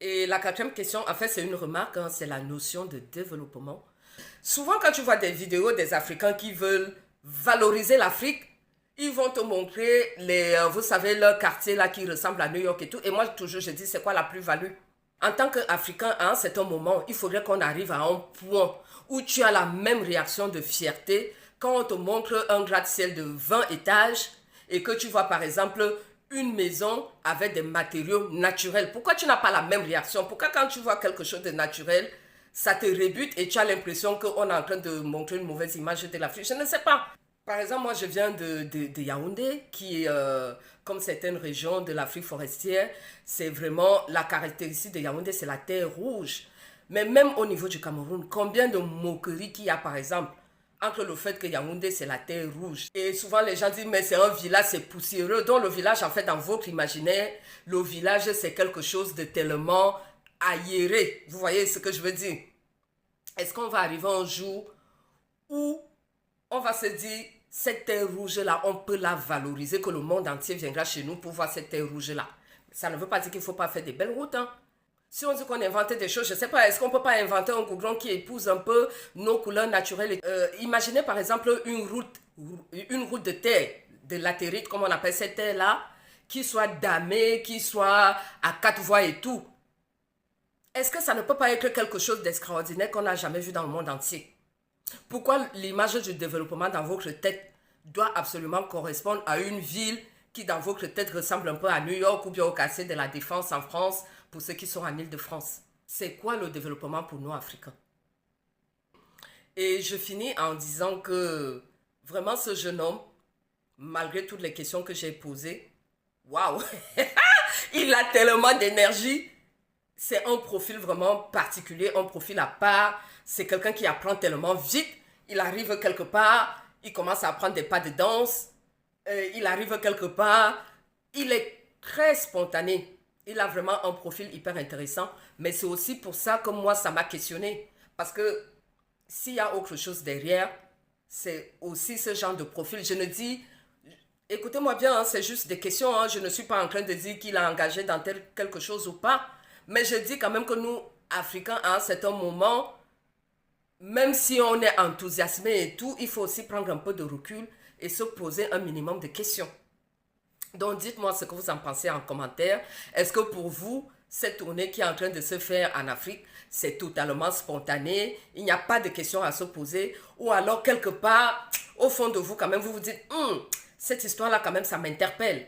Et la quatrième question, en fait, c'est une remarque, hein, c'est la notion de développement. Souvent, quand tu vois des vidéos des Africains qui veulent valoriser l'Afrique, ils vont te montrer vous savez, leur quartier là qui ressemble à New York et tout. Et moi, toujours, je dis, c'est quoi la plus-value? En tant qu'Africain, à un certain moment, il faudrait qu'on arrive à un point où tu as la même réaction de fierté quand on te montre un gratte-ciel de 20 étages et que tu vois, par exemple, une maison avec des matériaux naturels. Pourquoi tu n'as pas la même réaction? Pourquoi quand tu vois quelque chose de naturel, ça te rebute et tu as l'impression qu'on est en train de montrer une mauvaise image de l'Afrique? Je ne sais pas. Par exemple, moi, je viens de Yaoundé, qui est, comme certaines régions de l'Afrique forestière, c'est vraiment la caractéristique de Yaoundé, c'est la terre rouge. Mais même au niveau du Cameroun, combien de moqueries qu'il y a, par exemple, entre le fait que Yaoundé, c'est la terre rouge. Et souvent, les gens disent, mais c'est un village, c'est poussiéreux. Donc, le village, en fait, dans votre imaginaire, le village, c'est quelque chose de tellement aéré. Vous voyez ce que je veux dire? Est-ce qu'on va arriver un jour où on va se dire, cette terre rouge-là, on peut la valoriser, que le monde entier viendra chez nous pour voir cette terre rouge-là. Ça ne veut pas dire qu'il ne faut pas faire des belles routes, hein. Si on dit qu'on inventait des choses, je ne sais pas, est-ce qu'on ne peut pas inventer un goudron qui épouse un peu nos couleurs naturelles? Imaginez par exemple une route de terre, de latérite, comme on appelle cette terre-là, qui soit damée, qui soit à quatre voies et tout. Est-ce que ça ne peut pas être quelque chose d'extraordinaire qu'on n'a jamais vu dans le monde entier? Pourquoi l'image du développement dans votre tête doit absolument correspondre à une ville qui dans votre tête ressemble un peu à New York ou bien au quartier de la Défense en France pour ceux qui sont en Île-de-France? C'est quoi le développement pour nous Africains? Et je finis en disant que vraiment ce jeune homme, malgré toutes les questions que j'ai posées, waouh, il a tellement d'énergie. C'est un profil vraiment particulier, un profil à part. C'est quelqu'un qui apprend tellement vite. Il arrive quelque part, il commence à apprendre des pas de danse. Il arrive quelque part, il est très spontané. Il a vraiment un profil hyper intéressant. Mais c'est aussi pour ça que moi, ça m'a questionné. Parce que s'il y a autre chose derrière, c'est aussi ce genre de profil. Je ne dis, écoutez-moi bien, hein, c'est juste des questions. Hein, je ne suis pas en train de dire qu'il a engagé dans quelque chose ou pas. Mais je dis quand même que nous, Africains, à un certain moment, même si on est enthousiasmé et tout, il faut aussi prendre un peu de recul et se poser un minimum de questions. Donc, dites-moi ce que vous en pensez en commentaire. Est-ce que pour vous, cette tournée qui est en train de se faire en Afrique, c'est totalement spontané, il n'y a pas de questions à se poser, ou alors quelque part, au fond de vous, quand même, vous vous dites, cette histoire-là, quand même, ça m'interpelle.